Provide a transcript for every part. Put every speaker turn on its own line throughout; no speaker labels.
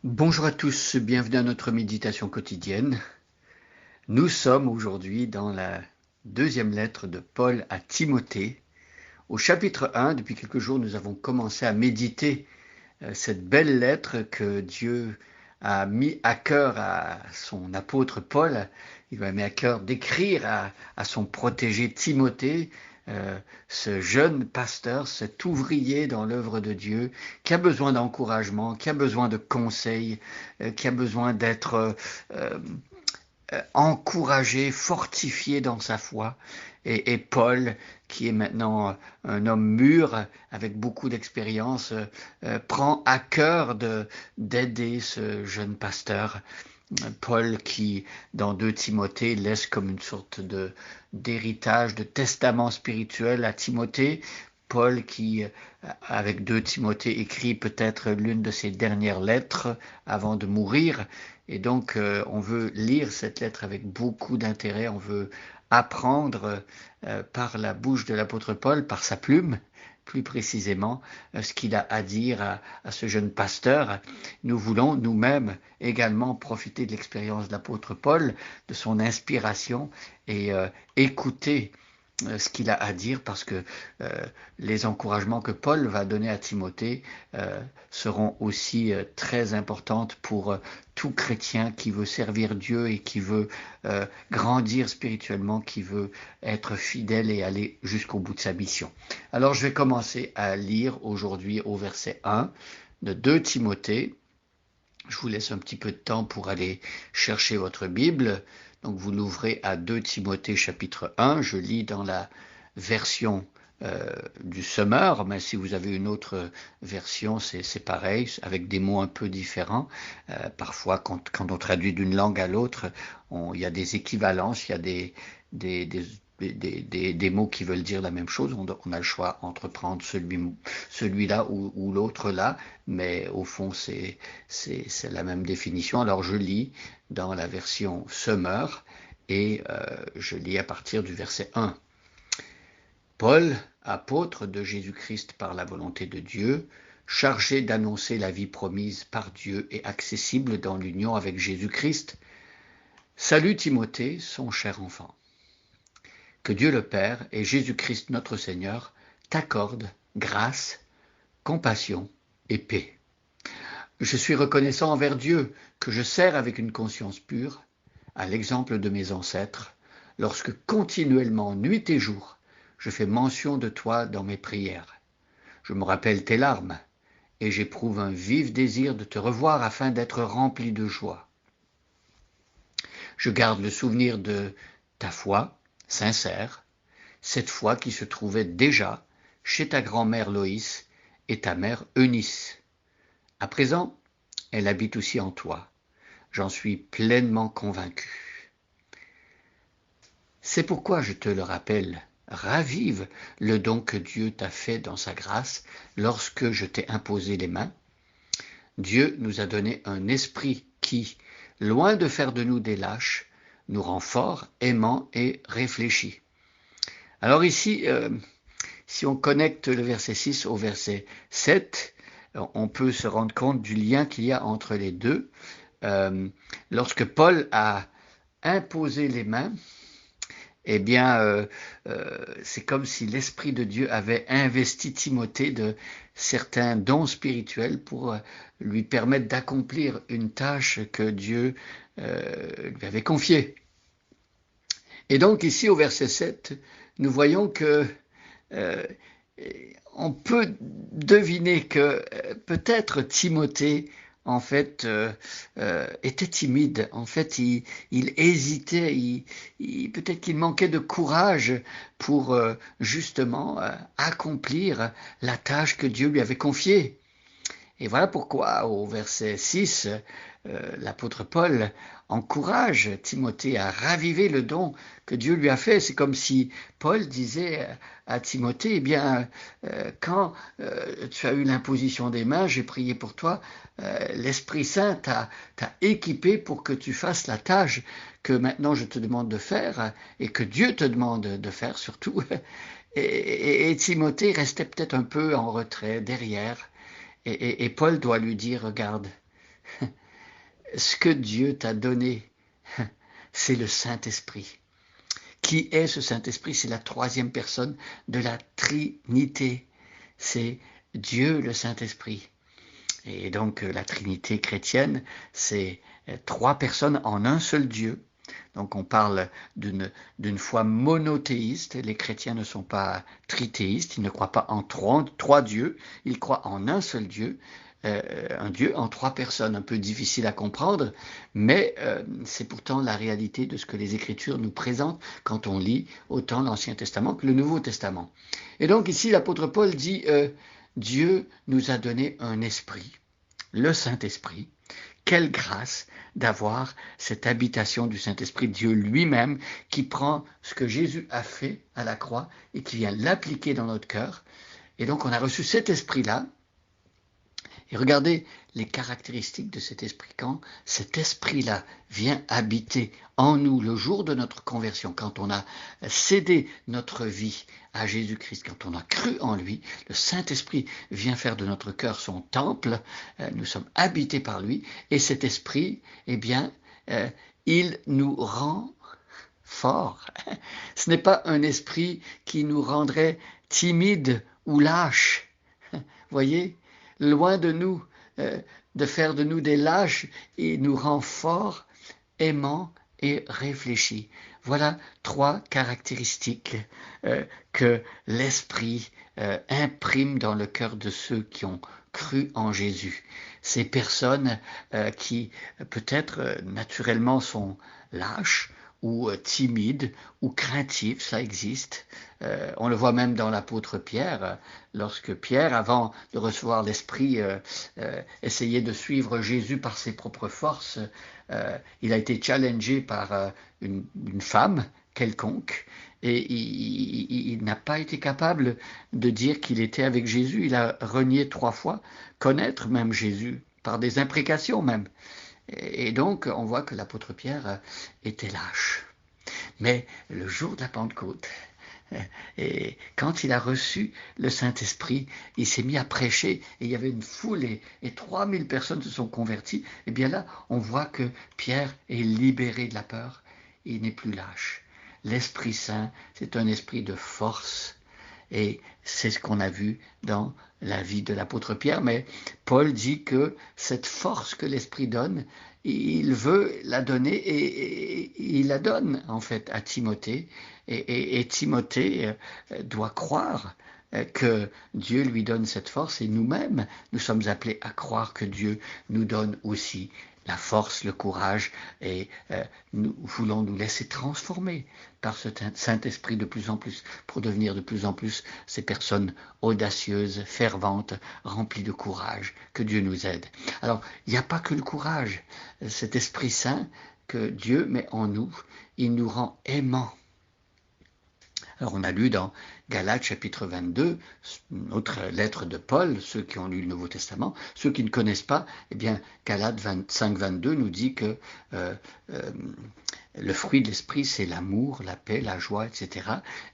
Bonjour à tous, bienvenue à notre méditation quotidienne. Nous sommes aujourd'hui dans la deuxième lettre de Paul à Timothée. Au chapitre 1, depuis quelques jours, nous avons commencé à méditer cette belle lettre que Dieu a mis à cœur à son apôtre Paul. Il lui a mis à cœur d'écrire à son protégé Timothée, ce jeune pasteur, cet ouvrier dans l'œuvre de Dieu, qui a besoin d'encouragement, qui a besoin de conseils, qui a besoin d'être encouragé, fortifié dans sa foi. Et Paul, qui est maintenant un homme mûr, avec beaucoup d'expérience, prend à cœur d'aider ce jeune pasteur. Paul qui, dans 2 Timothée, laisse comme une sorte d'héritage, de testament spirituel à Timothée. Paul qui, avec 2 Timothée, écrit peut-être l'une de ses dernières lettres avant de mourir. Et donc, on veut lire cette lettre avec beaucoup d'intérêt. On veut apprendre par la bouche de l'apôtre Paul, par sa plume, plus précisément, ce qu'il a à dire à ce jeune pasteur. Nous voulons nous-mêmes également profiter de l'expérience de l'apôtre Paul, de son inspiration et écouter ce qu'il a à dire parce que les encouragements que Paul va donner à Timothée seront aussi très importantes pour tout chrétien qui veut servir Dieu et qui veut grandir spirituellement, qui veut être fidèle et aller jusqu'au bout de sa mission. Alors je vais commencer à lire aujourd'hui au verset 1 de 2 Timothée. Je vous laisse un petit peu de temps pour aller chercher votre Bible. Donc vous l'ouvrez à 2 Timothée chapitre 1. Je lis dans la version du Summer, mais si vous avez une autre version, c'est pareil, avec des mots un peu différents. Parfois, quand on traduit d'une langue à l'autre, il y a des équivalences, il y a des mots qui veulent dire la même chose. On a le choix entre prendre celui-là ou l'autre là, mais au fond, c'est la même définition. Alors, je lis dans la version Summer et je lis à partir du verset 1. Paul, apôtre de Jésus-Christ par la volonté de Dieu, chargé d'annoncer la vie promise par Dieu et accessible dans l'union avec Jésus-Christ, salue Timothée, son cher enfant. Que Dieu le Père et Jésus-Christ notre Seigneur t'accordent grâce, compassion et paix. Je suis reconnaissant envers Dieu que je sers avec une conscience pure, à l'exemple de mes ancêtres, lorsque continuellement, nuit et jour, je fais mention de toi dans mes prières. Je me rappelle tes larmes, et j'éprouve un vif désir de te revoir afin d'être rempli de joie. Je garde le souvenir de ta foi sincère, cette foi qui se trouvait déjà chez ta grand-mère Loïs et ta mère Eunice. À présent, elle habite aussi en toi. J'en suis pleinement convaincu. C'est pourquoi je te le rappelle, ravive le don que Dieu t'a fait dans sa grâce lorsque je t'ai imposé les mains. Dieu nous a donné un esprit qui, loin de faire de nous des lâches, nous rend forts, aimants et réfléchis. Alors ici, si on connecte le verset 6 au verset 7, on peut se rendre compte du lien qu'il y a entre les deux. Lorsque Paul a imposé les mains, eh bien, c'est comme si l'Esprit de Dieu avait investi Timothée de certains dons spirituels pour lui permettre d'accomplir une tâche que Dieu lui avait confiée. Et donc ici au verset 7, nous voyons que on peut deviner que peut-être Timothée en fait était timide. En fait, il hésitait. Peut-être qu'il manquait de courage pour justement accomplir la tâche que Dieu lui avait confiée. Et voilà pourquoi, au verset 6, l'apôtre Paul encourage Timothée à raviver le don que Dieu lui a fait. C'est comme si Paul disait à Timothée, eh bien, quand tu as eu l'imposition des mains, j'ai prié pour toi, l'Esprit Saint t'a équipé pour que tu fasses la tâche que maintenant je te demande de faire et que Dieu te demande de faire surtout. Et Timothée restait peut-être un peu en retrait, derrière. Et Paul doit lui dire, regarde, ce que Dieu t'a donné, c'est le Saint-Esprit. Qui est ce Saint-Esprit? C'est la troisième personne de la Trinité. C'est Dieu le Saint-Esprit. Et donc la Trinité chrétienne, c'est trois personnes en un seul Dieu. Donc on parle d'une foi monothéiste. Les chrétiens ne sont pas trithéistes, ils ne croient pas en trois dieux, ils croient en un seul Dieu. Un Dieu en trois personnes, un peu difficile à comprendre, mais c'est pourtant la réalité de ce que les Écritures nous présentent quand on lit autant l'Ancien Testament que le Nouveau Testament. Et donc ici, l'apôtre Paul dit Dieu nous a donné un esprit, le Saint-Esprit. Quelle grâce d'avoir cette habitation du Saint-Esprit, Dieu lui-même, qui prend ce que Jésus a fait à la croix et qui vient l'appliquer dans notre cœur. Et donc on a reçu cet esprit-là. Et regardez les caractéristiques de cet esprit. Quand cet esprit-là vient habiter en nous le jour de notre conversion, quand on a cédé notre vie à Jésus-Christ, quand on a cru en lui, le Saint-Esprit vient faire de notre cœur son temple, nous sommes habités par lui, et cet esprit, eh bien, il nous rend forts. Ce n'est pas un esprit qui nous rendrait timides ou lâches. Voyez, loin de nous, de faire de nous des lâches, il nous rend forts, aimants et réfléchis. Voilà trois caractéristiques que l'Esprit imprime dans le cœur de ceux qui ont cru en Jésus. Ces personnes qui peut-être naturellement sont lâches, ou timides, ou craintives, ça existe. On le voit même dans l'apôtre Pierre, lorsque Pierre, avant de recevoir l'Esprit, essayait de suivre Jésus par ses propres forces. Il a été challengé par une femme quelconque, et il n'a pas été capable de dire qu'il était avec Jésus. Il a renié 3 fois, connaître même Jésus, par des imprécations même. Et donc, on voit que l'apôtre Pierre était lâche. Mais le jour de la Pentecôte, et quand il a reçu le Saint-Esprit, il s'est mis à prêcher, et il y avait une foule, et 3000 personnes se sont converties. Et bien là, on voit que Pierre est libéré de la peur, il n'est plus lâche. L'Esprit Saint, c'est un esprit de force, et c'est ce qu'on a vu dans la vie de l'apôtre Pierre. Mais Paul dit que cette force que l'Esprit donne, il veut la donner, et il la donne en fait à Timothée. Et Timothée doit croire que Dieu lui donne cette force, et nous-mêmes, nous sommes appelés à croire que Dieu nous donne aussi la force, le courage, et nous voulons nous laisser transformer par ce Saint-Esprit de plus en plus, pour devenir de plus en plus ces personnes audacieuses, ferventes, remplies de courage. Que Dieu nous aide. Alors, il n'y a pas que le courage. Cet Esprit Saint que Dieu met en nous, il nous rend aimants. Alors on a lu dans Galates chapitre 22, une autre lettre de Paul, ceux qui ont lu le Nouveau Testament. Ceux qui ne connaissent pas, eh bien Galates 25-22 nous dit que le fruit de l'esprit, c'est l'amour, la paix, la joie, etc.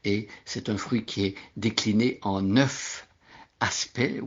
Et c'est un fruit qui est décliné en 9 aspects.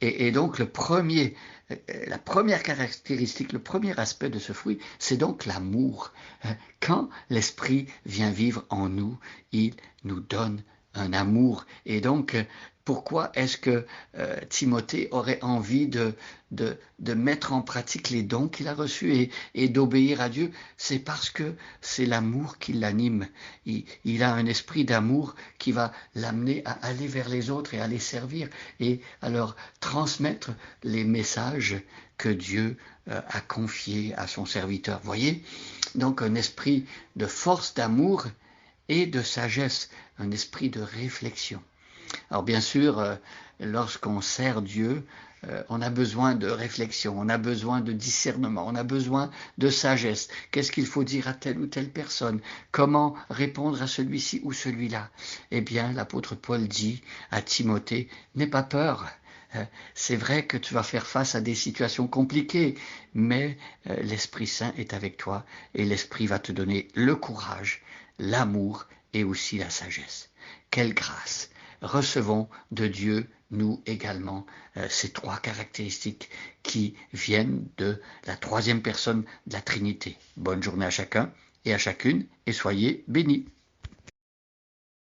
Et donc la première caractéristique, le premier aspect de ce fruit, c'est donc l'amour. Quand l'Esprit vient vivre en nous, il nous donne un amour. Et donc, pourquoi est-ce que Timothée aurait envie de mettre en pratique les dons qu'il a reçus et d'obéir à Dieu? C'est parce que c'est l'amour qui l'anime. Il a un esprit d'amour qui va l'amener à aller vers les autres et à les servir et à leur transmettre les messages que Dieu a confiés à son serviteur. Voyez? Donc un esprit de force, d'amour et de sagesse, un esprit de réflexion. Alors bien sûr, lorsqu'on sert Dieu, on a besoin de réflexion, on a besoin de discernement, on a besoin de sagesse. Qu'est-ce qu'il faut dire à telle ou telle personne? Comment répondre à celui-ci ou celui-là? Eh bien, l'apôtre Paul dit à Timothée, n'aie pas peur. C'est vrai que tu vas faire face à des situations compliquées, mais l'Esprit Saint est avec toi et l'Esprit va te donner le courage, l'amour et aussi la sagesse. Quelle grâce! Recevons de Dieu nous également ces trois caractéristiques qui viennent de la troisième personne de la Trinité. Bonne journée à chacun et à chacune et soyez bénis.